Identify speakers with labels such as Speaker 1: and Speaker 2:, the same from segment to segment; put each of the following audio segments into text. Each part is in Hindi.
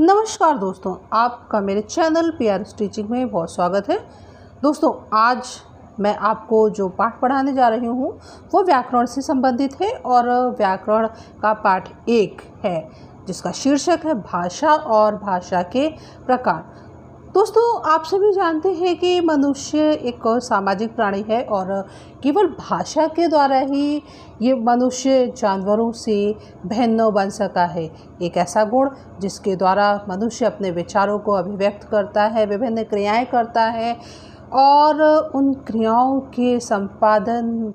Speaker 1: नमस्कार दोस्तों, आपका मेरे चैनल पीआर टीचिंग में बहुत स्वागत है। दोस्तों, आज मैं आपको जो पाठ पढ़ाने जा रही हूँ वो व्याकरण से संबंधित है और व्याकरण का पाठ 1 है जिसका शीर्षक है भाषा और भाषा के प्रकार। दोस्तों, आप सभी जानते हैं कि मनुष्य एक सामाजिक प्राणी है और केवल भाषा के द्वारा ही ये मनुष्य जानवरों से भिन्न बन सका है। एक ऐसा गुण जिसके द्वारा मनुष्य अपने विचारों को अभिव्यक्त करता है, विभिन्न क्रियाएं करता है और उन क्रियाओं के संपादन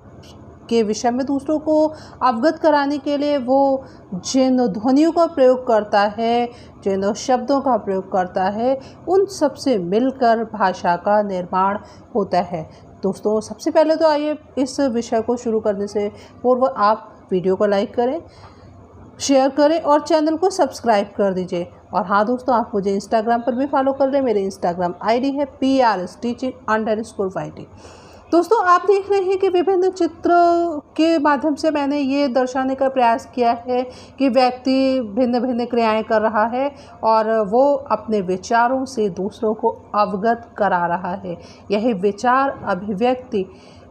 Speaker 1: के विषय में दूसरों को अवगत कराने के लिए वो जिन ध्वनियों का प्रयोग करता है, जिन शब्दों का प्रयोग करता है, उन सब से मिलकर भाषा का निर्माण होता है। दोस्तों, सबसे पहले तो आइए इस विषय को शुरू करने से पूर्व आप वीडियो को लाइक करें, शेयर करें और चैनल को सब्सक्राइब कर दीजिए। और हाँ दोस्तों, आप मुझे इंस्टाग्राम पर भी फॉलो कर लें। मेरे इंस्टाग्राम आईडी है PRSteaching_YT। दोस्तों, आप देख रहे हैं कि विभिन्न चित्र के माध्यम से मैंने ये दर्शाने का प्रयास किया है कि व्यक्ति भिन्न भिन्न क्रियाएं कर रहा है और वो अपने विचारों से दूसरों को अवगत करा रहा है। यही विचार अभिव्यक्ति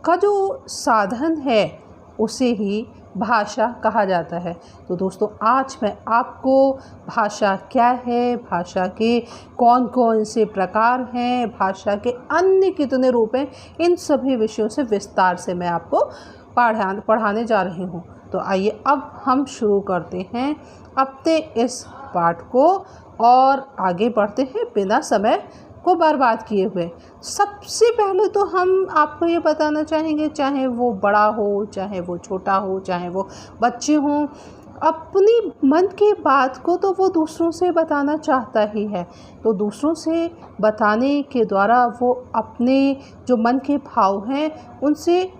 Speaker 1: का जो साधन है उसे ही भाषा कहा जाता है। तो दोस्तों, आज मैं आपको भाषा क्या है, भाषा के कौन कौन से प्रकार हैं, भाषा के अन्य कितने रूप हैं, इन सभी विषयों से विस्तार से मैं आपको पढ़ाने जा रही हूँ। तो आइए अब हम शुरू करते हैं अपने इस पाठ को और आगे बढ़ते हैं बिना समय को बर्बाद किए हुए। सबसे पहले तो हम आपको ये बताना चाहेंगे, चाहे वो बड़ा हो, चाहे वो छोटा हो, चाहे वो बच्चे हों, अपनी मन की बात को तो वो दूसरों से बताना चाहता ही है। तो दूसरों से बताने के द्वारा वो अपने जो मन के भाव हैं उनसे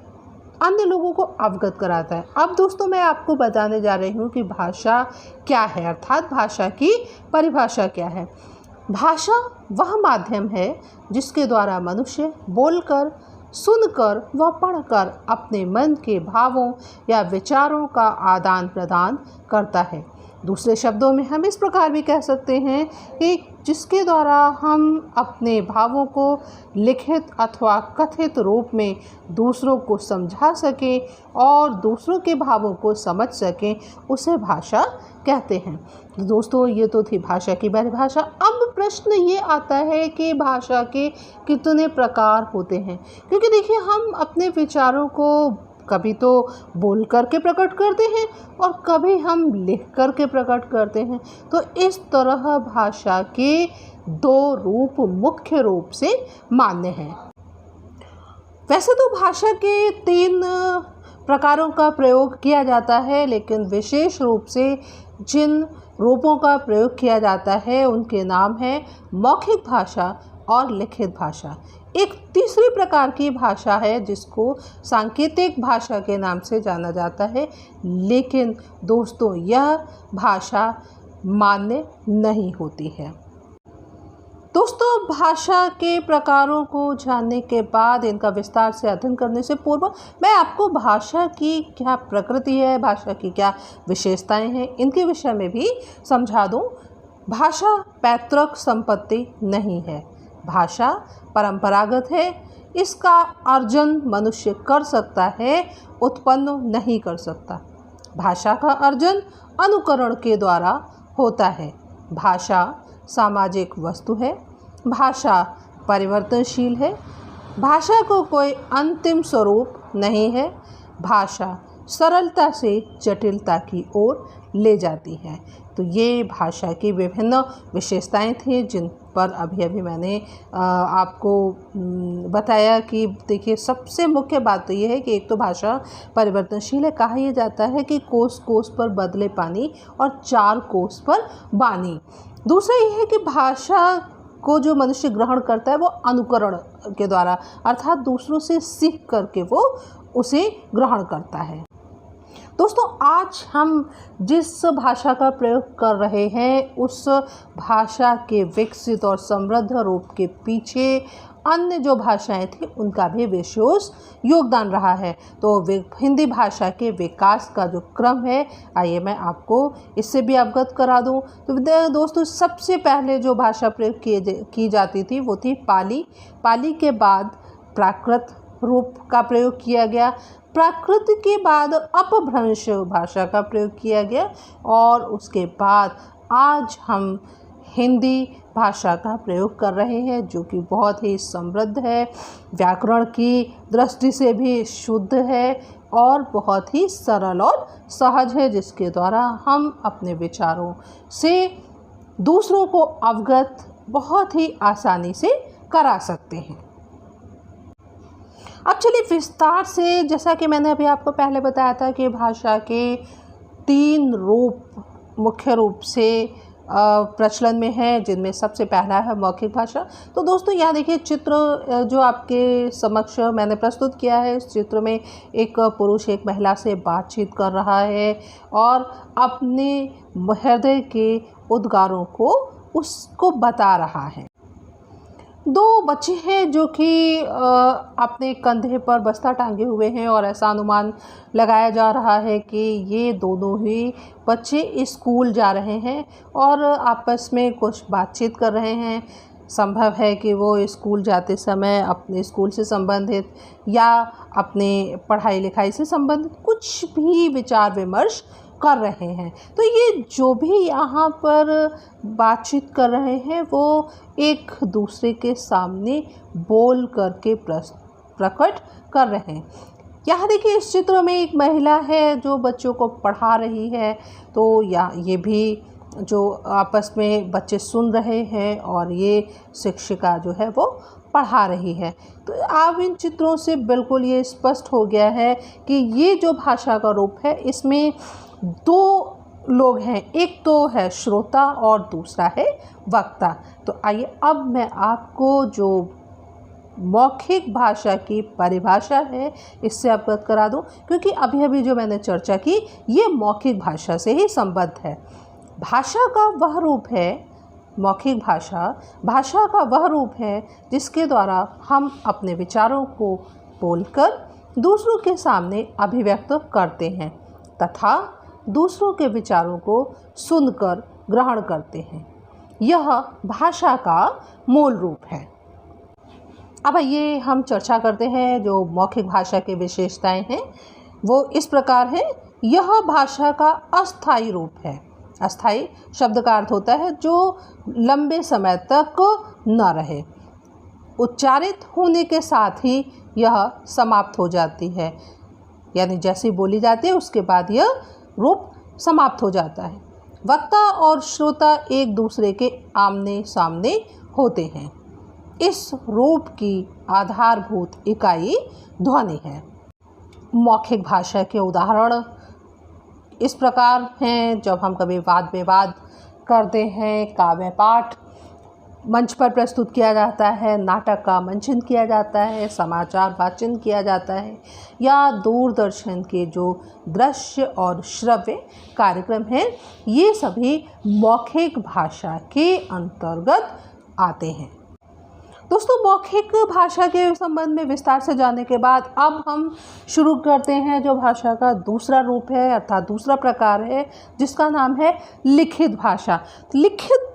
Speaker 1: अन्य लोगों को अवगत कराता है। अब दोस्तों, मैं आपको बताने जा रही हूँ कि भाषा क्या है, अर्थात भाषा की परिभाषा क्या है। भाषा वह माध्यम है जिसके द्वारा मनुष्य बोलकर, सुनकर व पढ़कर अपने मन के भावों या विचारों का आदान प्रदान करता है। दूसरे शब्दों में हम इस प्रकार भी कह सकते हैं कि जिसके द्वारा हम अपने भावों को लिखित अथवा कथित रूप में दूसरों को समझा सकें और दूसरों के भावों को समझ सकें, उसे भाषा कहते हैं। दोस्तों, ये तो थी भाषा की परिभाषा। अब प्रश्न ये आता है कि भाषा के कितने प्रकार होते हैं, क्योंकि देखिए, हम अपने विचारों को कभी तो बोल करके प्रकट करते हैं और कभी हम लिख करके प्रकट करते हैं। तो इस तरह भाषा के 2 रूप मुख्य रूप से मान्य हैं। वैसे तो भाषा के 3 प्रकारों का प्रयोग किया जाता है, लेकिन विशेष रूप से जिन रूपों का प्रयोग किया जाता है उनके नाम है मौखिक भाषा और लिखित भाषा। एक तीसरी प्रकार की भाषा है जिसको सांकेतिक भाषा के नाम से जाना जाता है, लेकिन दोस्तों यह भाषा मान्य नहीं होती है। दोस्तों, भाषा के प्रकारों को जानने के बाद इनका विस्तार से अध्ययन करने से पूर्व मैं आपको भाषा की क्या प्रकृति है, भाषा की क्या विशेषताएं हैं, इनके विषय में भी समझा दूं। भाषा पैतृक संपत्ति नहीं है। भाषा परंपरागत है। इसका अर्जन मनुष्य कर सकता है, उत्पन्न नहीं कर सकता। भाषा का अर्जन अनुकरण के द्वारा होता है। भाषा सामाजिक वस्तु है। भाषा परिवर्तनशील है। भाषा को कोई अंतिम स्वरूप नहीं है। भाषा सरलता से जटिलता की ओर ले जाती है। तो ये भाषा की विभिन्न विशेषताएं थी जिन पर अभी मैंने आपको बताया कि देखिए, सबसे मुख्य बात तो ये है कि एक तो भाषा परिवर्तनशील है। कहा यह जाता है कि कोस कोस पर बदले पानी और 4 कोस पर बानी। दूसरा ये है कि भाषा को जो मनुष्य ग्रहण करता है वो अनुकरण के द्वारा, अर्थात दूसरों से सीख करके वो उसे ग्रहण करता है। दोस्तों, आज हम जिस भाषा का प्रयोग कर रहे हैं उस भाषा के विकसित और समृद्ध रूप के पीछे अन्य जो भाषाएं थी उनका भी विशेष योगदान रहा है। तो हिंदी भाषा के विकास का जो क्रम है, आइए मैं आपको इससे भी अवगत करा दूं। तो दोस्तों, सबसे पहले जो भाषा प्रयोग की जाती थी वो थी पाली। पाली के बाद प्राकृत रूप का प्रयोग किया गया। प्राकृत के बाद अपभ्रंश भाषा का प्रयोग किया गया और उसके बाद आज हम हिंदी भाषा का प्रयोग कर रहे हैं, जो कि बहुत ही समृद्ध है, व्याकरण की दृष्टि से भी शुद्ध है और बहुत ही सरल और सहज है, जिसके द्वारा हम अपने विचारों से दूसरों को अवगत बहुत ही आसानी से करा सकते हैं। अब चलिए विस्तार से, जैसा कि मैंने अभी आपको पहले बताया था कि भाषा के 3 रूप मुख्य रूप से प्रचलन में है, जिनमें सबसे पहला है मौखिक भाषा। तो दोस्तों, यहाँ देखिए चित्र जो आपके समक्ष मैंने प्रस्तुत किया है, इस चित्र में एक पुरुष एक महिला से बातचीत कर रहा है और अपने हृदय के उद्गारों को उसको बता रहा है। 2 बच्चे हैं जो कि अपने कंधे पर बस्ता टांगे हुए हैं और ऐसा अनुमान लगाया जा रहा है कि ये दोनों ही बच्चे स्कूल जा रहे हैं और आपस में कुछ बातचीत कर रहे हैं। संभव है कि वो स्कूल जाते समय अपने स्कूल से संबंधित या अपने पढ़ाई लिखाई से संबंधित कुछ भी विचार विमर्श कर रहे हैं। तो ये जो भी यहाँ पर बातचीत कर रहे हैं वो एक दूसरे के सामने बोल करके प्रकट कर रहे हैं। यहाँ देखिए इस चित्र में एक महिला है जो बच्चों को पढ़ा रही है। तो ये भी जो आपस में बच्चे सुन रहे हैं और ये शिक्षिका जो है वो पढ़ा रही है। तो आप इन चित्रों से बिल्कुल ये स्पष्ट हो गया है कि ये जो भाषा का रूप है, इसमें 2 लोग हैं, एक तो है श्रोता और दूसरा है वक्ता। तो आइए अब मैं आपको जो मौखिक भाषा की परिभाषा है इससे अवगत करा दूं, क्योंकि अभी जो मैंने चर्चा की ये मौखिक भाषा से ही संबद्ध है। भाषा का वह रूप है, मौखिक भाषा का वह रूप है जिसके द्वारा हम अपने विचारों को बोलकर दूसरों के सामने अभिव्यक्त करते हैं तथा दूसरों के विचारों को सुनकर ग्रहण करते हैं। यह भाषा का मूल रूप है। अब ये हम चर्चा करते हैं जो मौखिक भाषा की विशेषताएं हैं वो इस प्रकार है। यह भाषा का अस्थायी रूप है। अस्थायी शब्द का अर्थ होता है जो लंबे समय तक न रहे, उच्चारित होने के साथ ही यह समाप्त हो जाती है, यानी जैसे बोली जाती है उसके बाद यह रूप समाप्त हो जाता है। वक्ता और श्रोता एक दूसरे के आमने सामने होते हैं। इस रूप की आधारभूत इकाई ध्वनि है। मौखिक भाषा के उदाहरण इस प्रकार हैं। जब हम कभी वाद विवाद करते हैं, काव्य पाठ मंच पर प्रस्तुत किया जाता है, नाटक का मंचन किया जाता है, समाचार वाचन किया जाता है, या दूरदर्शन के जो दृश्य और श्रव्य कार्यक्रम हैं, ये सभी मौखिक भाषा के अंतर्गत आते हैं। दोस्तों, मौखिक भाषा के संबंध में विस्तार से जानने के बाद अब हम शुरू करते हैं जो भाषा का दूसरा रूप है, अर्थात दूसरा प्रकार है, जिसका नाम है लिखित भाषा। लिखित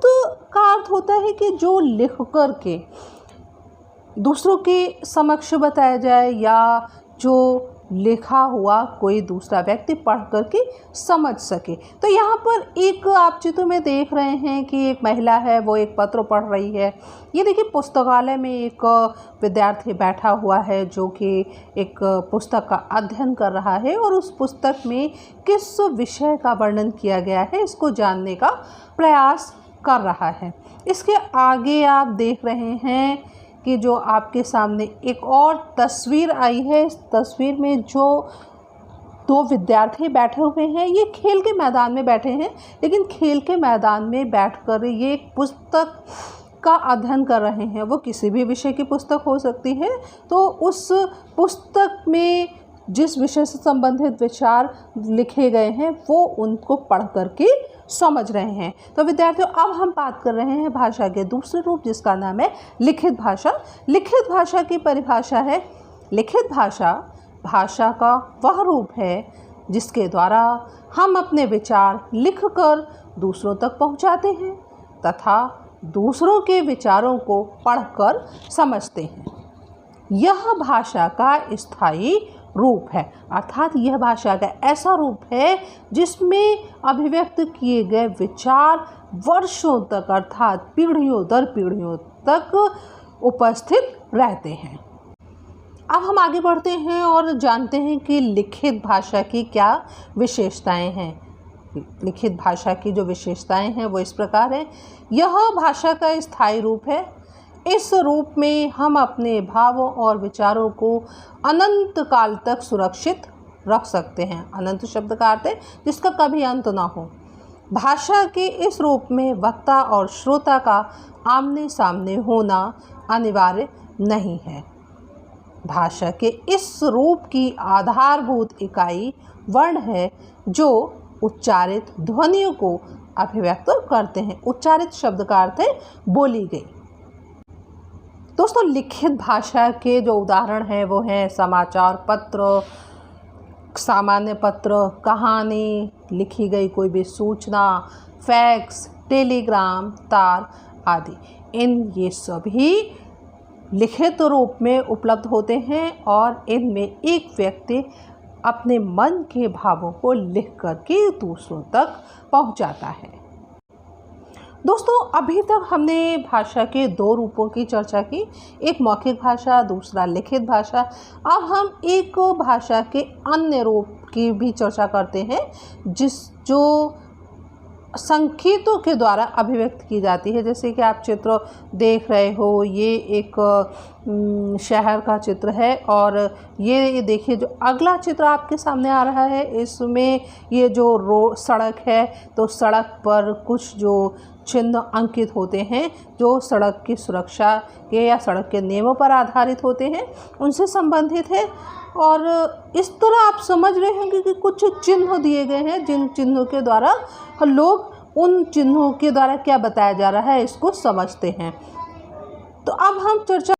Speaker 1: का अर्थ होता है कि जो लिख कर के दूसरों के समक्ष बताया जाए या जो लिखा हुआ कोई दूसरा व्यक्ति पढ़ करके समझ सके। तो यहाँ पर एक आप चित्र में देख रहे हैं कि एक महिला है, वो एक पत्र पढ़ रही है। ये देखिए पुस्तकालय में एक विद्यार्थी बैठा हुआ है जो कि एक पुस्तक का अध्ययन कर रहा है और उस पुस्तक में किस विषय का वर्णन किया गया है इसको जानने का प्रयास कर रहा है। इसके आगे आप देख रहे हैं कि जो आपके सामने एक और तस्वीर आई है। इस तस्वीर में जो 2 विद्यार्थी बैठे हुए हैं, ये खेल के मैदान में बैठे हैं, लेकिन खेल के मैदान में बैठकर ये एक पुस्तक का अध्ययन कर रहे हैं। वो किसी भी विषय की पुस्तक हो सकती है। तो उस पुस्तक में जिस विषय से संबंधित विचार लिखे गए हैं वो उनको पढ़ करके समझ रहे हैं। तो विद्यार्थियों, अब हम बात कर रहे हैं भाषा के दूसरे रूप, जिसका नाम है लिखित भाषा। लिखित भाषा की परिभाषा है, लिखित भाषा भाषा का वह रूप है जिसके द्वारा हम अपने विचार लिखकर दूसरों तक पहुंचाते हैं तथा दूसरों के विचारों को पढ़कर समझते हैं। यह भाषा का स्थायी रूप है, अर्थात यह भाषा का ऐसा रूप है जिसमें अभिव्यक्त किए गए विचार वर्षों तक अर्थात पीढ़ियों दर पीढ़ियों तक उपस्थित रहते हैं। अब हम आगे बढ़ते हैं और जानते हैं कि लिखित भाषा की क्या विशेषताएं हैं। लिखित भाषा की जो विशेषताएं हैं वो इस प्रकार हैं। यह भाषा का स्थायी रूप है। इस रूप में हम अपने भावों और विचारों को अनंत काल तक सुरक्षित रख सकते हैं। अनंत शब्द का अर्थ है जिसका कभी अंत ना हो। भाषा के इस रूप में वक्ता और श्रोता का आमने सामने होना अनिवार्य नहीं है। भाषा के इस रूप की आधारभूत इकाई वर्ण है जो उच्चारित ध्वनियों को अभिव्यक्त करते हैं। उच्चारित शब्द का अर्थ है बोली गई। दोस्तों, लिखित भाषा के जो उदाहरण हैं वो हैं समाचार पत्र, सामान्य पत्र, कहानी, लिखी गई कोई भी सूचना, फैक्स, टेलीग्राम, तार आदि। ये सभी लिखित रूप में उपलब्ध होते हैं और इनमें एक व्यक्ति अपने मन के भावों को लिख करके दूसरों तक पहुंचाता है। दोस्तों, अभी तक हमने भाषा के दो रूपों की चर्चा की, एक मौखिक भाषा, दूसरा लिखित भाषा। अब हम एक भाषा के अन्य रूप की भी चर्चा करते हैं जो संकेतों के द्वारा अभिव्यक्त की जाती है। जैसे कि आप चित्र देख रहे हो, ये एक शहर का चित्र है और ये देखिए जो अगला चित्र आपके सामने आ रहा है, इसमें ये जो सड़क है, तो सड़क पर कुछ जो चिन्ह अंकित होते हैं जो सड़क की सुरक्षा के या सड़क के नियमों पर आधारित होते हैं, उनसे संबंधित है। और इस तरह आप समझ रहे होंगे कि कुछ चिन्ह दिए गए हैं जिन चिन्हों के द्वारा लोग उन चिन्हों के द्वारा क्या बताया जा रहा है इसको समझते हैं। तो अब हम चर्चा,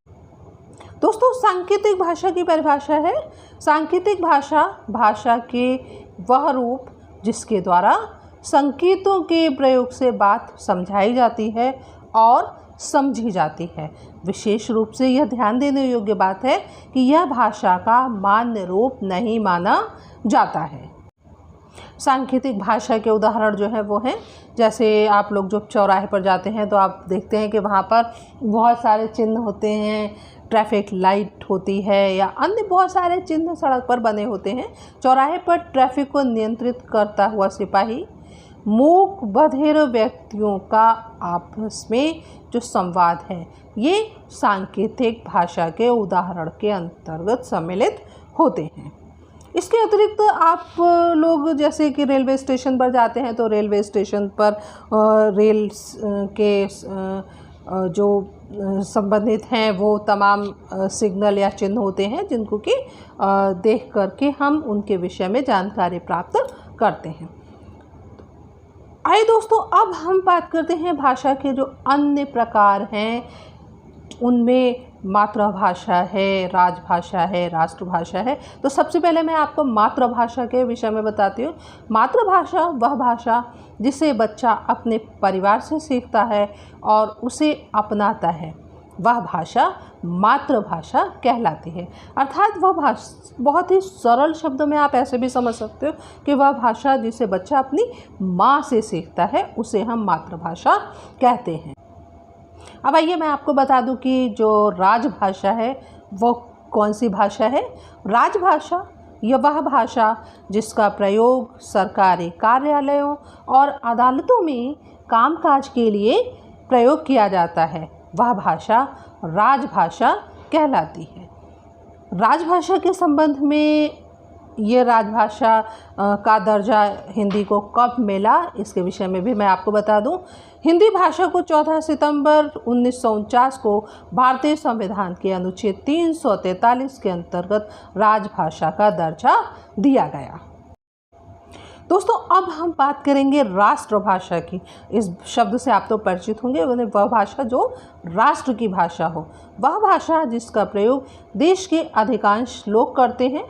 Speaker 1: दोस्तों, सांकेतिक भाषा की परिभाषा है। सांकेतिक भाषा भाषा के वह रूप जिसके द्वारा संकेतों के प्रयोग से बात समझाई जाती है और समझी जाती है। विशेष रूप से यह ध्यान देने योग्य बात है कि यह भाषा का मान्य रूप नहीं माना जाता है। सांकेतिक भाषा के उदाहरण जो है वो हैं, जैसे आप लोग जब चौराहे पर जाते हैं तो आप देखते हैं कि वहाँ पर बहुत सारे चिन्ह होते हैं, ट्रैफिक लाइट होती है या अन्य बहुत सारे चिन्ह सड़क पर बने होते हैं। चौराहे पर ट्रैफिक को नियंत्रित करता हुआ सिपाही मूक बधिर व्यक्तियों का आपस में जो संवाद है, ये सांकेतिक भाषा के उदाहरण के अंतर्गत सम्मिलित होते हैं। इसके अतिरिक्त आप लोग जैसे कि रेलवे स्टेशन पर जाते हैं तो रेलवे स्टेशन पर रेल के जो संबंधित हैं वो तमाम सिग्नल या चिन्ह होते हैं जिनको कि देख करके हम उनके विषय में जानकारी प्राप्त करते हैं। आइए दोस्तों, अब हम बात करते हैं भाषा के जो अन्य प्रकार हैं। उनमें मातृभाषा है, राजभाषा है, राष्ट्रभाषा है। तो सबसे पहले मैं आपको मातृभाषा के विषय में बताती हूँ। मातृभाषा वह भाषा जिसे बच्चा अपने परिवार से सीखता है और उसे अपनाता है, वह भाषा मातृभाषा कहलाती है। अर्थात वह भाषा, बहुत ही सरल शब्दों में आप ऐसे भी समझ सकते हो कि वह भाषा जिसे बच्चा अपनी माँ से सीखता है उसे हम मातृभाषा कहते हैं। अब आइए मैं आपको बता दूं कि जो राजभाषा है वो कौन सी भाषा है। राजभाषा यह वह भाषा जिसका प्रयोग सरकारी कार्यालयों और अदालतों में कामकाज के लिए प्रयोग किया जाता है, वह भाषा राजभाषा कहलाती है। राजभाषा के संबंध में ये राजभाषा का दर्जा हिंदी को कब मिला, इसके विषय में भी मैं आपको बता दूं। हिंदी भाषा को 14 सितंबर 1949 को भारतीय संविधान के अनुच्छेद 343 के अंतर्गत राजभाषा का दर्जा दिया गया। दोस्तों अब हम बात करेंगे राष्ट्रभाषा की। इस शब्द से आप तो परिचित होंगे, वह भाषा जो राष्ट्र की भाषा हो, वह भाषा जिसका प्रयोग देश के अधिकांश लोग करते हैं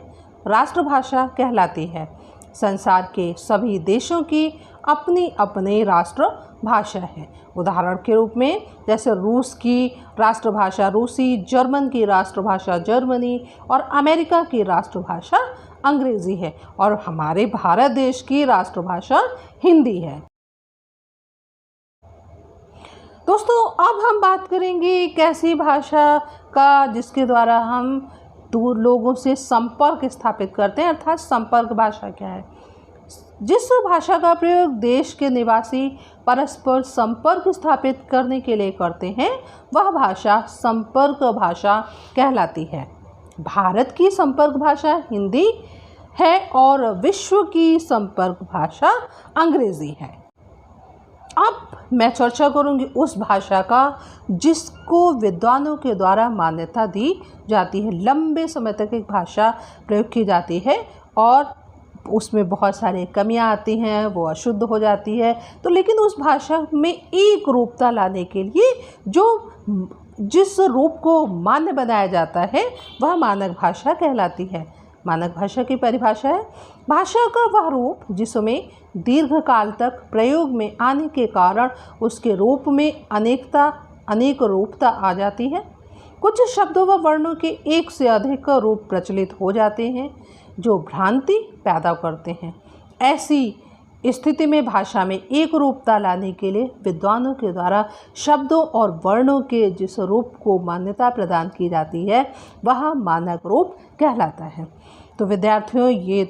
Speaker 1: राष्ट्रभाषा कहलाती है। संसार के सभी देशों की अपनी अपनी राष्ट्रभाषा है। उदाहरण के रूप में जैसे रूस की राष्ट्रभाषा रूसी, जर्मन की राष्ट्रभाषा जर्मनी और अमेरिका की राष्ट्रभाषा अंग्रेज़ी है और हमारे भारत देश की राष्ट्रभाषा हिंदी है। दोस्तों अब हम बात करेंगे एक ऐसी भाषा का जिसके द्वारा हम दूर लोगों से संपर्क स्थापित करते हैं, अर्थात संपर्क भाषा क्या है। जिस भाषा का प्रयोग देश के निवासी परस्पर संपर्क स्थापित करने के लिए करते हैं वह भाषा संपर्क भाषा कहलाती है। भारत की संपर्क भाषा हिंदी है और विश्व की संपर्क भाषा अंग्रेज़ी है। अब मैं चर्चा करूंगी उस भाषा का जिसको विद्वानों के द्वारा मान्यता दी जाती है। लंबे समय तक एक भाषा प्रयोग की जाती है और उसमें बहुत सारी कमियां आती हैं, वो अशुद्ध हो जाती है, तो लेकिन उस भाषा में एक रूपता लाने के लिए जिस रूप को मान्य बनाया जाता है वह मानक भाषा कहलाती है। मानक भाषा की परिभाषा है भाषा का वह रूप जिसमें दीर्घकाल तक प्रयोग में आने के कारण उसके रूप में अनेक रूपता आ जाती है। कुछ शब्दों व वर्णों के एक से अधिक रूप प्रचलित हो जाते हैं जो भ्रांति पैदा करते हैं। ऐसी स्थिति में भाषा में एक रूपता लाने के लिए विद्वानों के द्वारा शब्दों और वर्णों के जिस रूप को मान्यता प्रदान की जाती है वह मानक रूप कहलाता है। तो विद्यार्थियों ये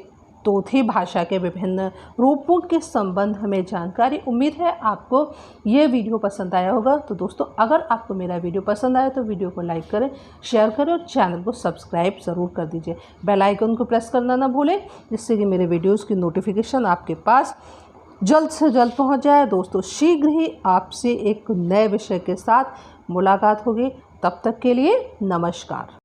Speaker 1: तो थी भाषा के विभिन्न रूपों के संबंध में जानकारी। उम्मीद है आपको ये वीडियो पसंद आया होगा। तो दोस्तों अगर आपको मेरा वीडियो पसंद आया तो वीडियो को लाइक करें, शेयर करें और चैनल को सब्सक्राइब ज़रूर कर दीजिए। बेल आइकन को प्रेस करना ना भूलें जिससे कि मेरे वीडियोज़ की नोटिफिकेशन आपके पास जल्द से जल्द पहुँच जाए। दोस्तों शीघ्र ही आपसे एक नए विषय के साथ मुलाकात होगी। तब तक के लिए नमस्कार।